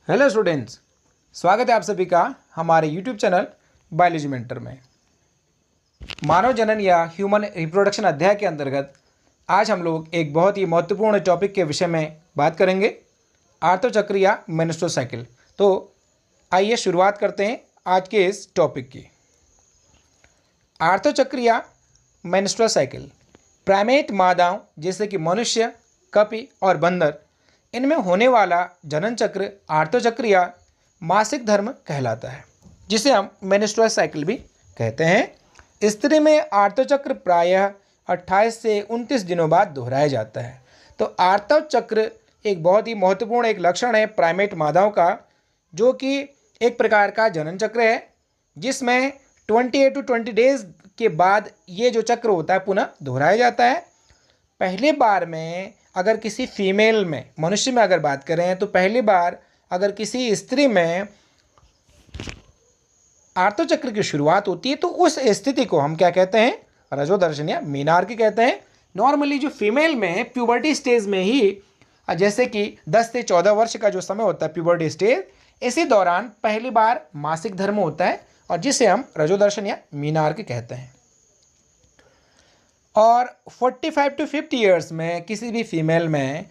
Hello students, स्वागत है आप सभी का हमारे यूट्यूब चैनल बायोलॉजी मेंटर में। मानव जनन या ह्यूमन रिप्रोडक्शन अध्याय के अंतर्गत आज हम लोग एक बहुत ही महत्वपूर्ण टॉपिक के विषय में बात करेंगे, आर्तचक्र या मेंस्ट्रुअल साइकिल। तो आइए शुरुआत करते हैं आज के इस टॉपिक की। आर्तचक्र या मेंस्ट्रुअल साइकिल प्राइमेट मादाओं जैसे कि मनुष्य, कपि और बंदर, इनमें होने वाला जनन चक्र आर्तचक्र या मासिक धर्म कहलाता है, जिसे हम मेंस्ट्रुअल साइकिल भी कहते हैं। स्त्री में आर्तचक्र प्रायः 28 से 29 दिनों बाद दोहराया जाता है। तो आर्तचक्र एक बहुत ही महत्वपूर्ण एक लक्षण है प्राइमेट मादाओं का, जो कि एक प्रकार का जनन चक्र है, जिसमें 28 to 20 डेज के बाद ये जो चक्र होता है पुनः दोहराया जाता है। पहली बार में अगर किसी फीमेल में, मनुष्य में अगर बात करें तो पहली बार अगर किसी स्त्री में आर्तचक्र की शुरुआत होती है तो उस स्थिति को हम क्या कहते हैं, रजोदर्शन या मीनार्की कहते हैं। नॉर्मली जो फीमेल में प्यूबर्टी स्टेज में ही, जैसे कि 10 से 14 वर्ष का जो समय होता है प्यूबर्टी स्टेज, इसी दौरान पहली बार मासिक धर्म होता है और जिसे हम रजोदर्शन या मीनार्की कहते हैं। और 45 to 50 ईयर्स में किसी भी फीमेल में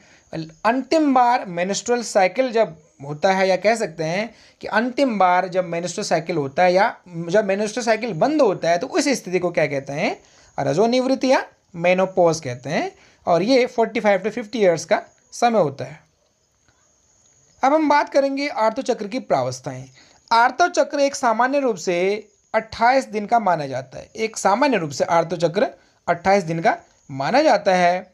अंतिम बार मेंस्ट्रुअल साइकिल जब होता है, या कह सकते हैं कि अंतिम बार जब मेंस्ट्रुअल साइकिल होता है या जब मेंस्ट्रुअल साइकिल बंद होता है, तो उस स्थिति को क्या कहते हैं, रजोनिवृत्ति या मेनोपॉज कहते हैं। और ये 45 to 50 ईयर्स का समय होता है। अब हम बात करेंगे आर्तचक्र की प्रावस्थाएं। आर्तचक्र एक सामान्य रूप से 28 दिन का माना जाता है। एक सामान्य रूप से आर्तचक्र 28 दिन का माना जाता है।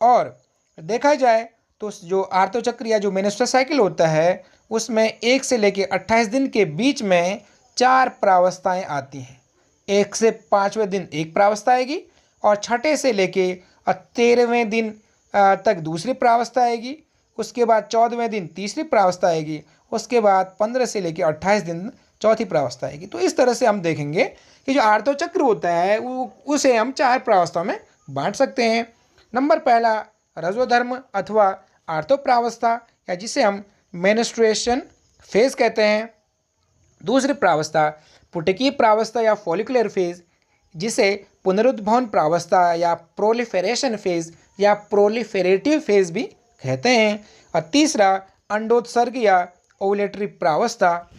और देखा जाए तो जो आर्तचक्र या जो मेंस्ट्रुअल साइकिल होता है, उसमें 1 से लेकर 28 दिन के बीच में 4 प्रावस्थाएं आती हैं। 1 से 5वें दिन एक प्रावस्था आएगी, और 6ठे से लेके 13वें दिन तक दूसरी प्रावस्था आएगी। उसके बाद 14वें दिन तीसरी प्रावस्था आएगी। उसके बाद 15 से लेकर 28 दिन चौथी प्रावस्था आएगी। तो इस तरह से हम देखेंगे कि जो आर्तचक्र होता है उसे हम 4 प्रावस्था में बांट सकते हैं। नंबर पहला रजोधर्म अथवा आर्तोप्रावस्था, या जिसे हम मेंस्ट्रुएशन फेज कहते हैं। दूसरी प्रावस्था पुटकी प्रावस्था या फॉलिकुलर फेज, जिसे पुनरुद्भवन प्रावस्था या प्रोलिफेरेशन फेज या प्रोलिफेरेटिव फेज भी कहते हैं। और तीसरा अंडोत्सर्ग या ओवुलेटरी प्रावस्था,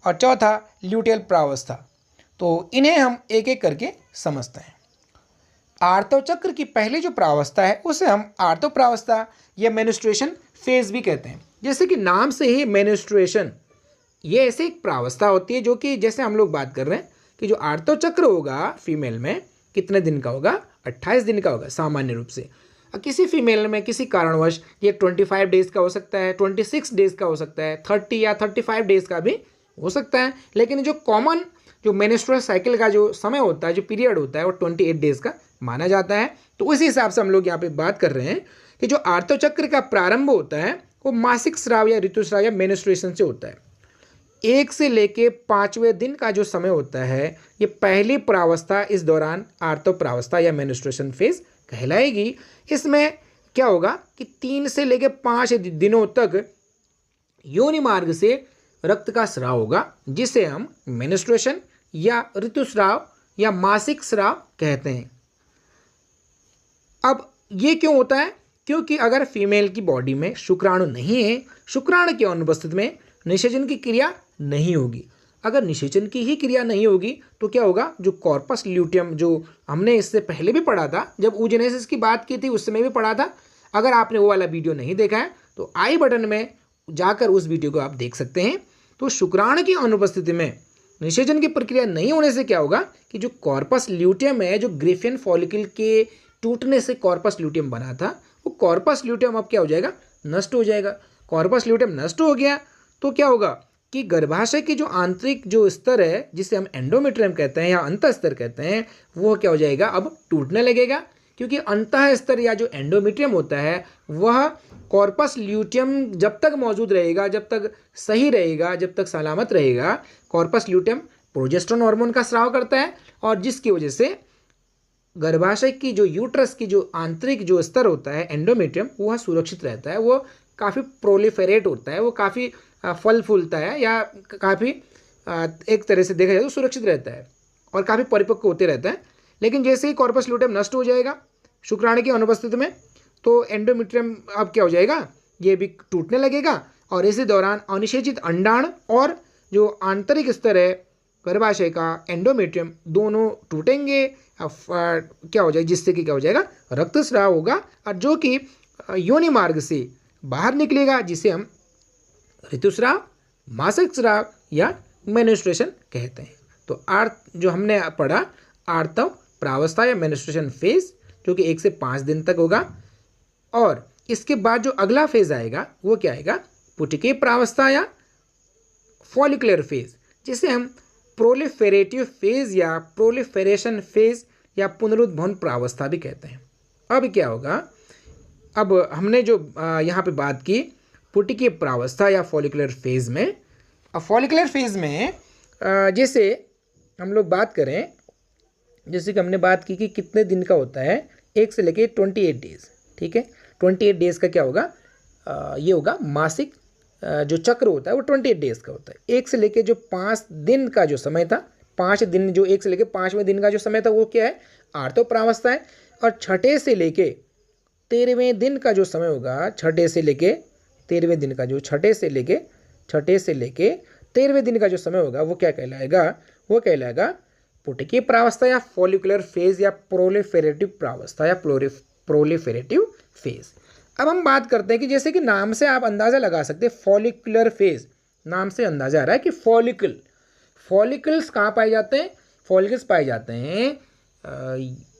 और चौथा ल्यूटियल प्रावस्था। तो इन्हें हम एक एक करके समझते हैं। आर्तचक्र की पहली जो प्रावस्था है उसे हम आर्तोप्रावस्था या मेंस्ट्रुएशन फेज भी कहते हैं। जैसे कि नाम से ही मेंस्ट्रुएशन, ये ऐसे एक प्रावस्था होती है जो कि जैसे हम लोग बात कर रहे हैं कि जो आर्तचक्र होगा फीमेल में कितने दिन का होगा, 28 दिन का होगा सामान्य रूप से। किसी फीमेल में किसी कारणवश ये 25 डेज का हो सकता है, 26 डेज का हो सकता है, 30 या 35 डेज का भी हो सकता है। लेकिन जो कॉमन जो मेंस्ट्रुअल साइकिल का जो समय होता है, जो पीरियड होता है, वो 28 डेज का माना जाता है। तो उसी हिसाब से हम लोग यहाँ पे बात कर रहे हैं कि जो आर्तचक्र का प्रारंभ होता है वो मासिक स्राव या ऋतुस्राव या मेंस्ट्रुएशन से होता है। 1 से लेके 5वें दिन का जो समय होता है, ये पहली प्रावस्था इस दौरान आर्तोप्रावस्था या मेंस्ट्रुएशन फेज कहलाएगी। इसमें क्या होगा कि 3 से लेके 5 दिनों तक योनि मार्ग से रक्त का स्राव होगा, जिसे हम मेंस्ट्रुएशन या ऋतुस्राव या मासिक स्राव कहते हैं। अब ये क्यों होता है? क्योंकि अगर फीमेल की बॉडी में शुक्राणु नहीं है, शुक्राणु के अनुपस्थिति में निषेचन की क्रिया नहीं होगी। अगर निषेचन की ही क्रिया नहीं होगी तो क्या होगा, जो कॉर्पस ल्यूटियम, जो हमने इससे पहले भी पढ़ा था, जब oogenesis की बात की थी उस समय भी पढ़ा था। अगर आपने वो वाला वीडियो नहीं देखा है तो आई बटन में जाकर उस वीडियो को आप देख सकते हैं। तो शुक्राणु की अनुपस्थिति में निषेचन की प्रक्रिया नहीं होने से क्या होगा कि जो कॉर्पस ल्यूटियम है, जो ग्रिफियन फॉलिकल के टूटने से कॉर्पस ल्यूटियम बना था, वो कॉर्पस ल्यूटियम अब क्या हो जाएगा, नष्ट हो जाएगा। कॉर्पस ल्यूटियम नष्ट हो गया तो क्या होगा कि गर्भाशय की जो आंतरिक जो स्तर है, जिसे हम एंडोमेट्रियम कहते हैं या अंतःस्तर कहते हैं, वो क्या हो जाएगा, अब टूटने लगेगा। क्योंकि अंतः स्तर या जो एंडोमेट्रियम होता है वह कॉर्पस ल्यूटियम जब तक मौजूद रहेगा, जब तक सही रहेगा, जब तक सलामत रहेगा, कॉर्पस ल्यूटियम प्रोजेस्टेरोन हार्मोन का स्राव करता है, और जिसकी वजह से गर्भाशय की जो यूट्रस की जो आंतरिक जो स्तर होता है एंडोमेट्रियम, वह सुरक्षित रहता है, वो काफ़ी प्रोलिफेरेट होता है, वो काफ़ी फल फूलता है या काफ़ी एक तरह से देखा जाए तो सुरक्षित रहता है और काफ़ी परिपक्व होते रहता है। लेकिन जैसे ही कॉर्पस ल्यूटेम नष्ट हो जाएगा शुक्राणु की अनुपस्थिति में, तो एंडोमेट्रियम अब क्या हो जाएगा, ये भी टूटने लगेगा और इसी दौरान अनिषेचित अंडाणु और जो आंतरिक स्तर है गर्भाशय का एंडोमेट्रियम दोनों टूटेंगे। क्या हो जाएगा, जिससे कि क्या हो जाएगा, रक्तस्राव होगा और जो कि योनि मार्ग से बाहर निकलेगा, जिसे हम ऋतुस्राव, मासिक स्राव या मेन्स्ट्रुएशन कहते हैं। तो जो हमने पढ़ा आर्तव प्रावस्था या मेन्स्ट्रुएशन फेज, जो कि 1 से 5 दिन तक होगा। और इसके बाद जो अगला फेज आएगा वो क्या आएगा, पुटिकी प्रावस्था या फॉलिकुलर फेज, जिसे हम प्रोलिफेरेटिव फेज या प्रोलिफेरेशन फेज या पुनरुद्भवन प्रावस्था भी कहते हैं। अब क्या होगा, अब हमने जो यहाँ पे बात की पुटिकी प्रावस्था या फॉलिकुलर फेज में, अब फॉलिकुलर फेज में जैसे हम लोग बात करें, जैसे कि हमने बात की कि कितने दिन का होता है, 1 से लेके 28 डेज, ठीक है। 28 डेज का क्या होगा, ये होगा मासिक जो चक्र होता है वो 28 डेज का होता है। 1 से लेके जो 5 दिन का जो समय था, 5 दिन, जो 1 से लेके 5वें दिन का जो समय था वो क्या है, आर्तव प्रावस्था है। और छठे से लेके 13वें दिन का जो समय होगा, छठे से लेके 13वें दिन का जो छठे से लेके 13वें दिन का जो समय होगा वो क्या कहलाएगा, वो कहलाएगा पुटिकी प्रावस्था या फॉलिकुलर फेज या प्रोलिफेरेटिव प्रावस्था या प्रोलिफेरेटिव फेज। अब हम बात करते हैं कि जैसे कि नाम से आप अंदाज़ा लगा सकते हैं, फॉलिकुलर फेज, नाम से अंदाजा आ रहा है कि फॉलिकल्स कहाँ पाए जाते हैं, फॉलिकल्स पाए जाते हैं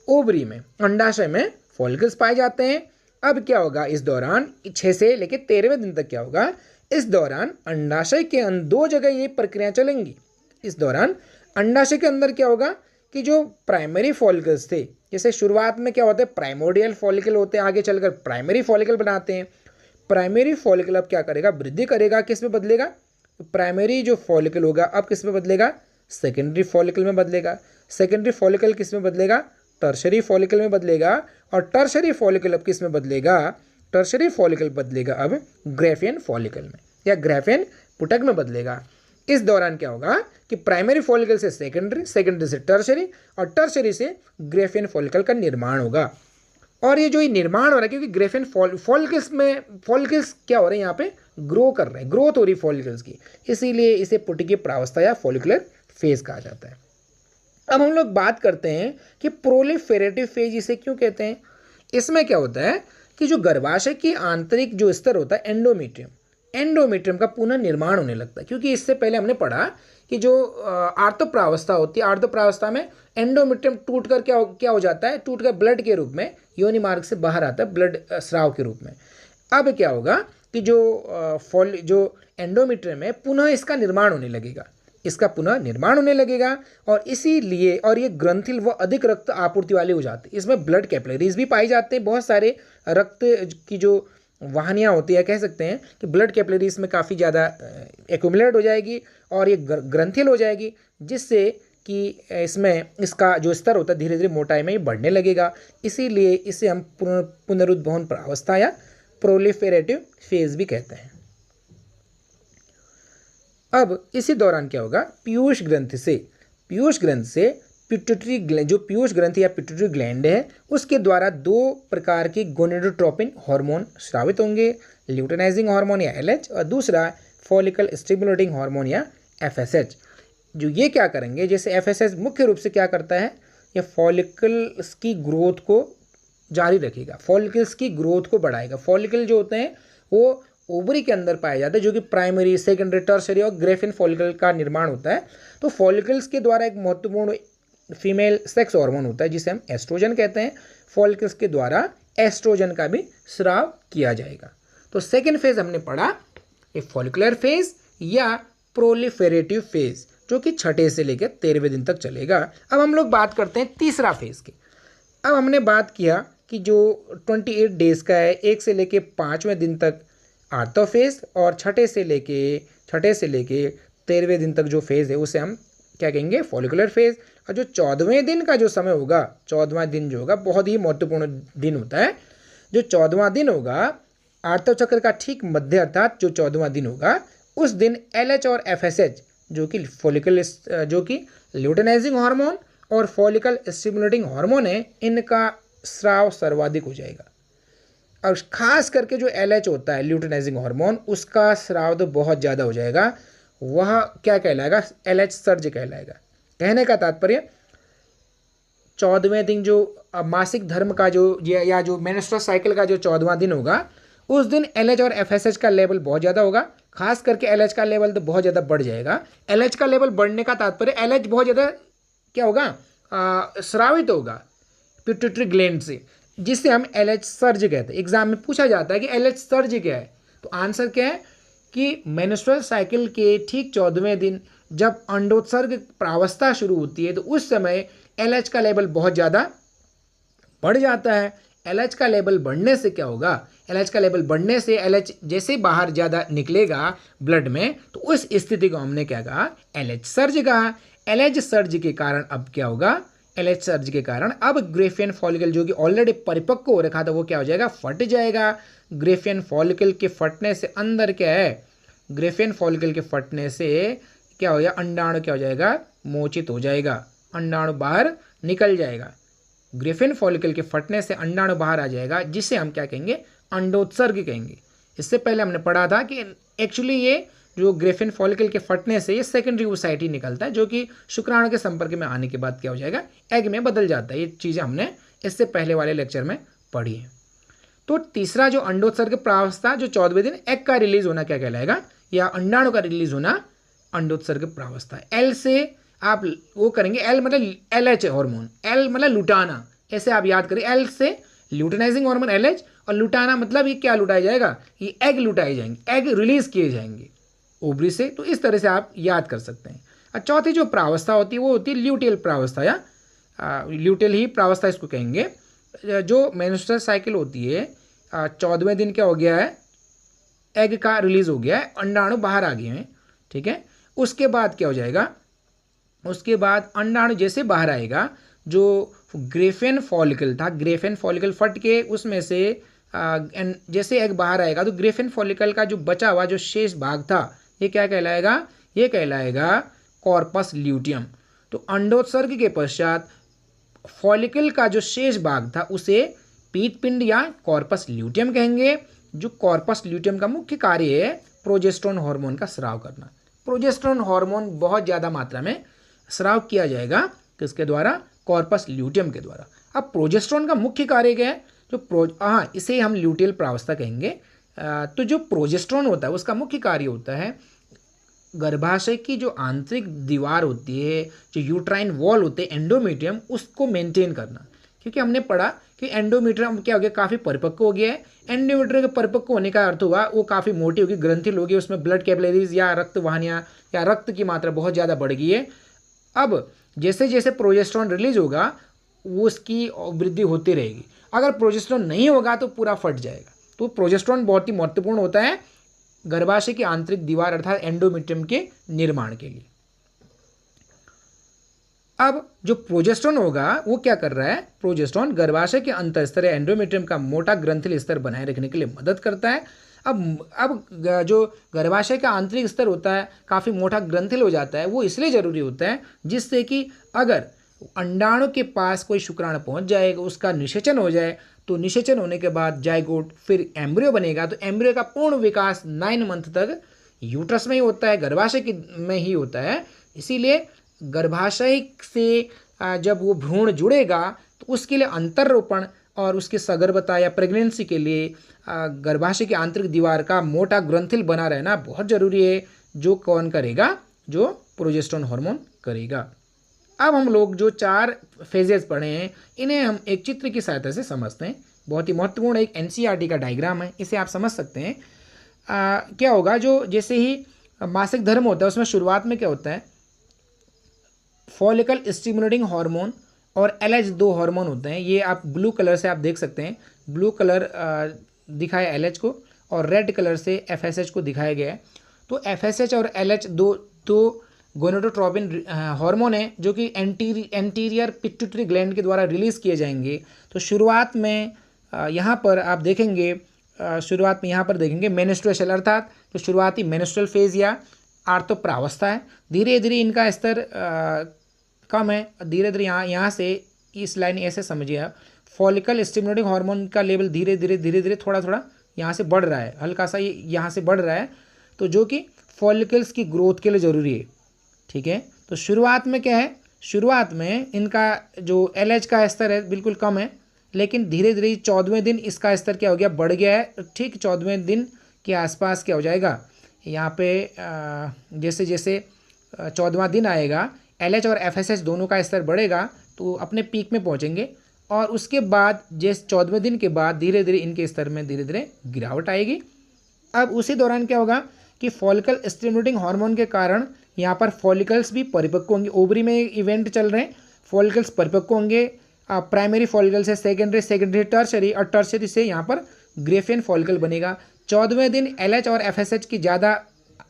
ओवरी में, अंडाशय में फॉलिकल्स पाए जाते हैं। अब क्या होगा, इस दौरान 6 से लेकर 13वें दिन तक क्या होगा, इस दौरान अंडाशय के अंदर 2 जगह ये प्रक्रिया चलेंगी। इस दौरान अंडाशय के अंदर क्या होगा कि जो प्राइमरी फॉलिकल्स थे, जैसे शुरुआत में क्या होता है, प्राइमोडियल फॉलिकल होते हैं, आगे चलकर प्राइमरी फॉलिकल बनाते हैं। प्राइमरी फॉलिकल अब क्या करेगा, वृद्धि करेगा, किस में बदलेगा, प्राइमरी जो फॉलिकल होगा अब किस में बदलेगा, सेकेंडरी फॉलिकल में बदलेगा। सेकेंडरी फॉलिकल किस में बदलेगा, टर्शरी फॉलिकल में बदलेगा। और टर्शरी फॉलिकल अब किस में बदलेगा, टर्शरी फॉलिकल बदलेगा अब ग्राफियन फॉलिकल में या ग्राफियन पुटक में बदलेगा। इस दौरान क्या होगा कि प्राइमरी फॉलिकल से सेकेंडरी, सेकेंडरी से टर्शरी और टर्शरी से ग्राफियन फॉलिकल का निर्माण होगा। और ये जो ये निर्माण हो रहा है, क्योंकि ग्राफियन फॉलिकल्स में फॉलिकल्स क्या हो रहे हैं, यहाँ पे ग्रो कर रहे हैं, ग्रोथ हो रही फॉलिकल्स की, इसीलिए इसे पुटिकी प्रावस्था या फॉलिकुलर फेज कहा जाता है। अब हम लोग बात करते हैं कि प्रोलिफेरेटिव फेज इसे क्यों कहते हैं। इसमें क्या होता है कि जो गर्भाशय की आंतरिक जो स्तर होता है एंडोमेट्रियम का पुनः निर्माण होने लगता है। क्योंकि इससे पहले हमने पढ़ा कि जो आर्तव प्रावस्था होती है, आर्तव प्रावस्था में एंडोमेट्रियम टूटकर क्या हो जाता है, टूटकर ब्लड के रूप में योनि मार्ग से बाहर आता है, ब्लड स्राव के रूप में। अब क्या होगा कि जो एंडोमेट्रियम है पुनः इसका निर्माण होने लगेगा, इसका पुनः निर्माण होने लगेगा। और इसीलिए और ये ग्रंथिल व अधिक रक्त आपूर्ति वाले हो जाते हैं। इसमें ब्लड कैपिलरीज भी पाए जाते हैं, बहुत सारे रक्त की जो वाहनियाँ होती है, कह सकते हैं कि ब्लड कैपिलरीज में काफ़ी ज़्यादा एक्यूमुलेट हो जाएगी और ये ग्रंथिल हो जाएगी, जिससे कि इसमें इसका जो स्तर होता है धीरे धीरे मोटाई में ही बढ़ने लगेगा। इसीलिए इसे हम पुनरुद्भवन प्रावस्था या प्रोलिफेरेटिव फेज भी कहते हैं। अब इसी दौरान क्या होगा, पीयूष ग्रंथि से पिट्यूटरी ग्लैंड, जो पीयूष ग्रंथि या पिट्यूटरी ग्लैंड है, उसके द्वारा 2 प्रकार की गोनेडोट्रोपिन हार्मोन स्रावित होंगे, ल्यूटेनाइजिंग हार्मोन या LH और दूसरा फॉलिकल स्टिमुलेटिंग हार्मोन या FSH। जो ये क्या करेंगे, जैसे FSH मुख्य रूप से क्या करता है, ये फॉलिकल्स की ग्रोथ को जारी रखेगा, फॉलिकल्स की ग्रोथ को बढ़ाएगा। फॉलिकल जो होते हैं वो ओवरी के अंदर पाए जाते हैं, जो कि प्राइमरी, सेकेंडरी, टर्शरी और ग्राफियन फॉलिकल का निर्माण होता है। तो फॉलिकल्स के द्वारा एक महत्वपूर्ण फीमेल सेक्स हार्मोन होता है जिसे हम एस्ट्रोजन कहते हैं। फॉलिकल्स के द्वारा एस्ट्रोजन का भी स्राव किया जाएगा। तो सेकेंड फेज हमने पढ़ा ये फॉलिकुलर फेज या प्रोलिफेरेटिव फेज, जो कि 6 से लेकर 13वें दिन तक चलेगा। अब हम लोग बात करते हैं तीसरा फेज की। अब हमने बात किया कि जो 28 डेज का है, 1 से लेकर 5वें दिन तक आर्तव फेज और 6 से लेके 13वें दिन तक जो फेज है उसे हम क्या कहेंगे, फॉलिकुलर फेज। और जो 14वें दिन का जो समय होगा, 14वां दिन जो होगा बहुत ही महत्वपूर्ण दिन होता है। जो 14वां दिन होगा आर्तव चक्र का ठीक मध्य अर्थात जो 14वां दिन होगा, उस दिन LH और FSH जो कि ल्यूटेनाइजिंग हार्मोन और फॉलिकल स्टिमुलेटिंग हार्मोन है, इनका स्राव सर्वाधिक हो जाएगा। और खास करके जो LH होता है ल्यूटेनाइजिंग हार्मोन, उसका स्राव तो बहुत ज़्यादा हो जाएगा। वह क्या कहलाएगा? LH सर्ज कहलाएगा। कहने का तात्पर्य 14वें दिन जो मासिक धर्म का या जो मेंस्ट्रुअल साइकिल का जो 14वां दिन होगा, उस दिन LH और FSH का लेवल बहुत ज़्यादा होगा। खास करके LH का लेवल तो बहुत ज़्यादा बढ़ जाएगा। LH का लेवल बढ़ने का तात्पर्य LH बहुत ज़्यादा क्या होगा? स्रावित होगा पिट्यूटरी ग्लैंड से, जिसे हम LH सर्ज कहते हैं। एग्जाम में पूछा जाता है कि LH सर्ज क्या है, तो आंसर क्या है कि मेंस्ट्रुअल साइकिल के ठीक 14वें दिन जब अंडोत्सर्ग प्रावस्था शुरू होती है, तो उस समय LH का लेवल बहुत ज़्यादा बढ़ जाता है। LH का लेवल बढ़ने से क्या होगा? LH का लेवल बढ़ने से LH जैसे बाहर ज़्यादा निकलेगा ब्लड में, तो उस स्थिति को हमने क्या कहा? LH सर्ज कहा। LH सर्ज के कारण अब क्या होगा? LH सर्ज के कारण अब ग्रेफियन फॉलिकल जो कि ऑलरेडी परिपक्व हो रखा था, वो क्या हो जाएगा? फट जाएगा। ग्रेफियन फॉलिकल के फटने से अंदर क्या है? ग्रेफियन फॉलिकल के फटने से क्या हो जाएगा? अंडाणु क्या हो जाएगा? मोचित हो जाएगा, अंडाणु बाहर निकल जाएगा। ग्रेफियन फॉलिकल के फटने से अंडाणु बाहर आ जाएगा, जिसे हम क्या कहेंगे? अंडोत्सर्ग कहेंगे। इससे पहले हमने पढ़ा था कि एक्चुअली ये जो ग्रेफियन फॉलिकल के फटने से ये सेकेंडरी ओसाइटी निकलता है, जो कि शुक्राणु के संपर्क में आने के बाद क्या हो जाएगा? एग में बदल जाता है। ये चीज़ें हमने इससे पहले वाले लेक्चर में पढ़ी है। तो तीसरा जो अंडोत्सर्ग प्रावस्था जो 14वें दिन एग का रिलीज होना क्या कहलाएगा? या अंडाणु का रिलीज होना अंडोत्सर्ग प्रावस्था। L से आप वो करेंगे, L मतलब LH हार्मोन, L मतलब लुटाना, ऐसे आप याद करें। L से ल्यूटेनाइजिंग हार्मोन LH, और लुटाना मतलब ये क्या लुटाया जाएगा? ये एग लुटाए जाएंगे, एग रिलीज किए जाएंगे ओवरी से। तो इस तरह से आप याद कर सकते हैं। और चौथी जो प्रावस्था होती है वो होती है ल्यूटेल प्रावस्था, या ल्यूटेल ही प्रावस्था इसको कहेंगे। जो मेंस्ट्रुअल साइकिल होती है 14वें दिन क्या हो गया है? एग का रिलीज हो गया है, अंडाणु बाहर आ गए हैं, ठीक है। उसके बाद क्या हो जाएगा? उसके बाद अंडाणु जैसे बाहर आएगा, जो ग्रेफियन फॉलिकल था, ग्रेफियन फॉलिकल फट के उसमें से जैसे एग बाहर आएगा, तो ग्रेफियन फॉलिकल का जो बचा हुआ जो शेष भाग था, ये क्या कहलाएगा? ये कहलाएगा कॉर्पस ल्यूटियम। तो अंडोत्सर्ग के पश्चात फॉलिकल का जो शेष भाग था उसे पीतपिंड या कॉर्पस ल्यूटियम कहेंगे। जो कॉर्पस ल्यूटियम का मुख्य कार्य है प्रोजेस्टेरोन हार्मोन का स्राव करना। प्रोजेस्टेरोन हार्मोन बहुत ज़्यादा मात्रा में स्राव किया जाएगा, किसके द्वारा? कॉर्पस ल्यूटियम के द्वारा। अब प्रोजेस्टेरोन का मुख्य कार्य क्या है? इसे हम ल्यूटेल प्रावस्था कहेंगे। तो जो प्रोजेस्टेरोन होता है उसका मुख्य कार्य होता है गर्भाशय की जो आंतरिक दीवार होती है, जो यूट्राइन वॉल होते हैं, एंडोमेट्रियम, उसको मेंटेन करना। क्योंकि हमने पढ़ा कि एंडोमेट्रियम क्या हो गया? काफ़ी परिपक्व हो गया है। एंडोमेट्रियम के परिपक्व होने का अर्थ हुआ वो काफ़ी मोटी होगी, ग्रंथिल होगी, उसमें ब्लड कैपिलरीज या रक्त वाहिनियाँ या रक्त की मात्रा बहुत ज़्यादा बढ़ गई है। अब जैसे जैसे प्रोजेस्टेरोन रिलीज होगा वो उसकी वृद्धि होती रहेगी। अगर प्रोजेस्टेरोन नहीं होगा तो पूरा फट जाएगा। तो प्रोजेस्टेरोन बहुत ही महत्वपूर्ण होता है गर्भाशय की आंतरिक दीवार अर्थात एंडोमेट्रियम के निर्माण के लिए। अब जो प्रोजेस्टेरोन होगा वो क्या कर रहा है? प्रोजेस्टेरोन गर्भाशय के अंतःस्तर या एंडोमेट्रियम का मोटा ग्रंथिल स्तर बनाए रखने के लिए मदद करता है। अब जो गर्भाशय का आंतरिक स्तर होता है काफ़ी मोटा ग्रंथिल हो जाता है, वो इसलिए ज़रूरी होता है जिससे कि अगर अंडाणु के पास कोई शुक्राणु पहुंच जाएगा, उसका निषेचन हो जाए, तो निषेचन होने के बाद जाइगोट फिर एम्ब्रियो बनेगा। तो एम्ब्रियो का पूर्ण विकास 9 मंथ तक यूट्रस में ही होता है, गर्भाशय में ही होता है। इसीलिए गर्भाशय से जब वो भ्रूण जुड़ेगा तो उसके लिए अंतर्रोपण और उसके सगर्भता या प्रेगनेंसी के लिए गर्भाशय की आंतरिक दीवार का मोटा ग्रंथिल बना रहना बहुत ज़रूरी है। जो कौन करेगा? जो प्रोजेस्टेरोन हार्मोन करेगा। अब हम लोग जो 4 फेजेस पढ़े हैं इन्हें हम एक चित्र की सहायता से समझते हैं। बहुत ही महत्वपूर्ण एक NCERT का डायग्राम है, इसे आप समझ सकते हैं। क्या होगा? जो जैसे ही मासिक धर्म होता है उसमें शुरुआत में क्या होता है? फॉलिकल स्टिमुलेटिंग हार्मोन और LH 2 हार्मोन होते हैं। ये आप ब्लू कलर से आप देख सकते हैं। ब्लू कलर दिखाया LH को और रेड कलर से FSH को दिखाया गया है। तो FSH और LH दो गोनेडोट्रोपिन हार्मोन है जो कि एंटीरियर पिट्यूटरी ग्लैंड के द्वारा रिलीज़ किए जाएंगे। तो शुरुआत में यहाँ पर आप देखेंगे शुरुआत में यहाँ पर देखेंगे मेंस्ट्रुएशन, अर्थात जो शुरुआती मेंस्ट्रुअल फेज या आर्तप्रावस्था है, धीरे धीरे इनका स्तर कम है। धीरे धीरे यहाँ से इस लाइन ऐसे समझिए आप, फॉलिकल स्टिमुलेटिंग हार्मोन का लेवल धीरे धीरे थोड़ा थोड़ा यहाँ से बढ़ रहा है, हल्का सा ये यहाँ से बढ़ रहा है, तो जो कि फॉलिकल्स की ग्रोथ के लिए ज़रूरी है। ठीक है, तो शुरुआत में क्या है, शुरुआत में इनका जो LH का स्तर है बिल्कुल कम है, लेकिन धीरे धीरे 14वें दिन इसका स्तर क्या हो गया, बढ़ गया है। ठीक 14वें दिन के आसपास क्या हो जाएगा, यहाँ पे जैसे जैसे 14वां दिन आएगा LH और FSH दोनों का स्तर बढ़ेगा तो अपने पीक में पहुँचेंगे, और उसके बाद जिस 14वें दिन के बाद धीरे धीरे इनके स्तर में धीरे धीरे गिरावट आएगी। अब उसी दौरान क्या होगा कि फॉलिकल स्टिमुलेटिंग हार्मोन के कारण यहाँ पर फॉलिकल्स भी परिपक्व होंगे। ओवरी में इवेंट चल रहे हैं, फॉलिकल्स परिपक्व होंगे, प्राइमरी फॉलिकल से सेकेंडरी टर्शरी, और टर्शरी से यहाँ पर ग्रेफियन फॉलिकल बनेगा। 14वें दिन LH और FSH की ज़्यादा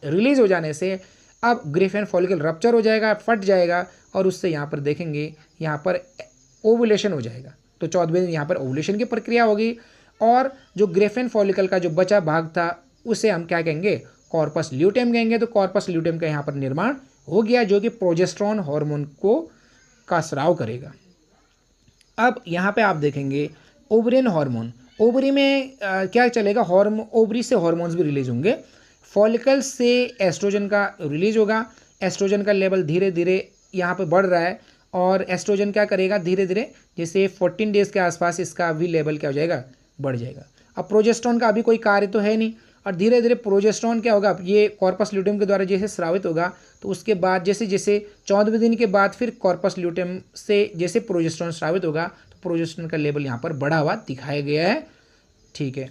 रिलीज हो जाने से अब ग्रेफियन फॉलिकल रप्चर हो जाएगा, फट जाएगा, और उससे यहाँ पर देखेंगे यहाँ पर ओवुलेशन हो जाएगा। तो 14वें दिन यहाँ पर ओवुलेशन की प्रक्रिया होगी, और जो ग्रेफियन फॉलिकल का जो बचा भाग था उसे हम क्या कहेंगे, कॉर्पस ल्यूटेम कहेंगे। तो कॉर्पस ल्यूटेम का यहाँ पर निर्माण हो गया, जो कि प्रोजेस्टेरोन हार्मोन का स्राव करेगा। अब यहाँ पे आप देखेंगे ओवरियन हार्मोन, ओवरी में क्या चलेगा, ओवरी से हार्मोन्स भी रिलीज होंगे। फॉलिकल से एस्ट्रोजन का रिलीज होगा, एस्ट्रोजन का लेवल धीरे धीरे यहाँ पे बढ़ रहा है, और एस्ट्रोजन क्या करेगा, धीरे धीरे जैसे 14 डेज के आसपास इसका भी लेवल क्या हो जाएगा, बढ़ जाएगा। अब प्रोजेस्टेरोन का अभी कोई कार्य तो है नहीं, और धीरे धीरे प्रोजेस्टेरोन क्या होगा, ये कॉर्पस ल्यूटेम के द्वारा जैसे स्रावित होगा, तो उसके बाद जैसे जैसे 14वें दिन के बाद फिर कॉर्पस ल्यूटेम से जैसे प्रोजेस्टेरोन स्रावित होगा, तो प्रोजेस्टेरोन का लेवल यहाँ पर बढ़ा हुआ दिखाया गया है। ठीक है,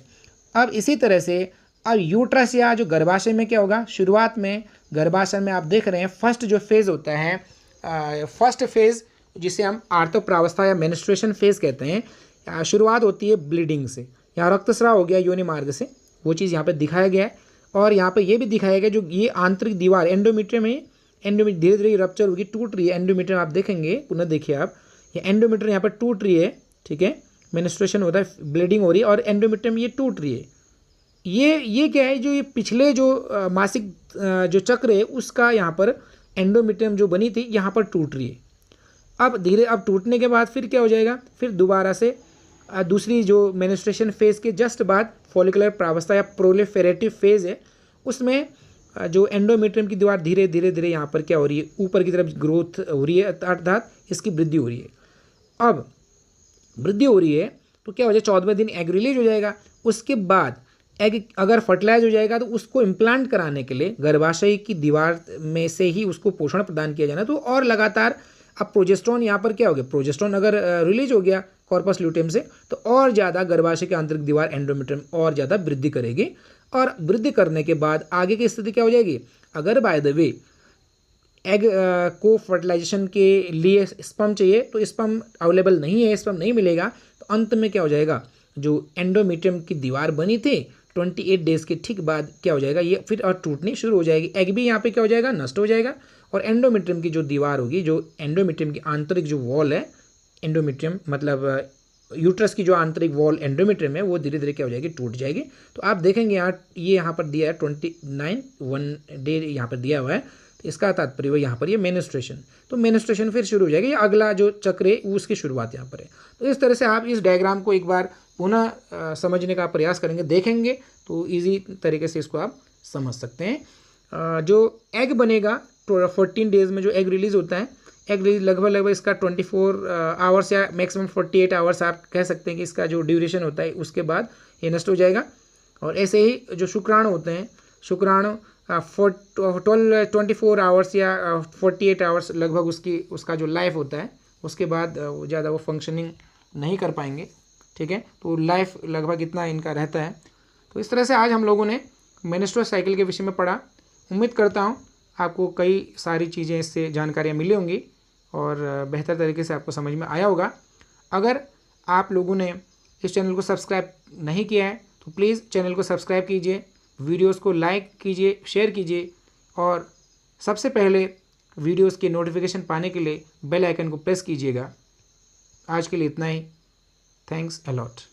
अब इसी तरह से अब यूट्रस या जो गर्भाशय में क्या होगा, शुरुआत में गर्भाशय में आप देख रहे हैं फर्स्ट जो फेज़ होता है, फर्स्ट फेज़ जिसे हम आर्तप्रावस्था या मेंस्ट्रुएशन फेज़ कहते हैं, शुरुआत होती है ब्लीडिंग से। यहाँ रक्तस्राव हो गया योनि मार्ग से, वो चीज़ यहाँ पे दिखाया गया है। और यहाँ पे ये भी दिखाया गया जो ये आंतरिक दीवार एंडोमीट्रियम है, एंडोमीट्रियम धीरे धीरे रप्चर होगी, टूट रही है। एंडोमीट्रियम आप देखेंगे, पुनः देखिए आप, ये एंडोमीट्रियम यहाँ पर टूट रही है। ठीक है, मेंस्ट्रुएशन होता है, ब्लीडिंग हो रही है, और एंडोमीट्रियम ये टूट रही है। ये क्या है, जो ये पिछले जो मासिक जो चक्र है उसका यहाँ पर एंडोमीट्रियम जो बनी थी यहाँ पर टूट रही है। अब टूटने के बाद फिर क्या हो जाएगा, फिर दोबारा से दूसरी जो मेंस्ट्रुएशन फेज़ के जस्ट बाद फॉलिकुलर प्रावस्था या प्रोलिफेरेटिव फेज़ है, उसमें जो एंडोमेट्रियम की दीवार धीरे धीरे यहाँ पर क्या हो रही है, ऊपर की तरफ ग्रोथ हो रही है, अर्थात इसकी वृद्धि हो रही है। अब वृद्धि हो रही है तो क्या हो जाएगा, 14वें दिन एग रिलीज हो जाएगा। उसके बाद एग अगर फर्टिलाइज हो जाएगा तो उसको इम्प्लांट कराने के लिए गर्भाशय की दीवार में से ही उसको पोषण प्रदान किया जाना। तो और लगातार अब प्रोजेस्टेरोन यहाँ पर क्या हो गया, प्रोजेस्टेरोन अगर रिलीज हो गया कॉर्पस ल्यूटेम से, तो और ज़्यादा गर्भाशय की आंतरिक दीवार एंडोमेट्रियम और ज़्यादा वृद्धि करेगी। और वृद्धि करने के बाद आगे की स्थिति क्या हो जाएगी, अगर बाय द वे एग को फर्टिलाइजेशन के लिए स्पर्म चाहिए तो स्पर्म अवेलेबल नहीं है, स्पर्म नहीं मिलेगा, तो अंत में क्या हो जाएगा, जो एंडोमेट्रियम की दीवार बनी थी 28 डेज़ के ठीक बाद क्या हो जाएगा, ये फिर और टूटनी शुरू हो जाएगी। एग भी यहाँ पे क्या हो जाएगा, नष्ट हो जाएगा, और एंडोमेट्रियम की जो दीवार होगी, जो एंडोमेट्रियम की आंतरिक जो वॉल है, एंडोमेट्रियम मतलब यूट्रस की जो आंतरिक वॉल एंडोमेट्रियम है, वो धीरे धीरे क्या हो जाएगी, टूट जाएगी। तो आप देखेंगे यहाँ पर दिया है 29 डे यहाँ पर दिया हुआ है, तो इसका तात्पर्य यहाँ पर ये मेंस्ट्रुएशन, तो मेंस्ट्रुएशन फिर शुरू हो जाएगी, अगला जो चक्र है उसकी शुरुआत यहाँ पर है। तो इस तरह से आप इस डायग्राम को एक बार पुनः समझने का प्रयास करेंगे, देखेंगे तो इजी तरीके से इसको आप समझ सकते हैं। जो एग बनेगा 14 डेज़ में जो एग रिलीज़ होता है, एग रिलीज लगभग इसका 24 आवर्स या मैक्सिमम 48 आवर्स आप कह सकते हैं कि इसका जो ड्यूरेशन होता है, उसके बाद ये नष्ट हो जाएगा। और ऐसे ही जो शुक्राणु होते हैं, शुक्राणु 24 आवर्स या 48 आवर्स लगभग उसका जो लाइफ होता है, उसके बाद ज़्यादा वो फंक्शनिंग नहीं कर पाएंगे। ठीक है, तो लाइफ लगभग इतना इनका रहता है। तो इस तरह से आज हम लोगों ने मेंस्ट्रुअल साइकिल के विषय में पढ़ा। उम्मीद करता हूँ आपको कई सारी चीज़ें इससे जानकारियाँ मिली होंगी और बेहतर तरीके से आपको समझ में आया होगा। अगर आप लोगों ने इस चैनल को सब्सक्राइब नहीं किया है तो प्लीज़ चैनल को सब्सक्राइब कीजिए, वीडियोस को लाइक कीजिए, शेयर कीजिए, और सबसे पहले वीडियोस के नोटिफिकेशन पाने के लिए बेल आइकन को प्रेस कीजिएगा। आज के लिए इतना ही। Thanks a lot.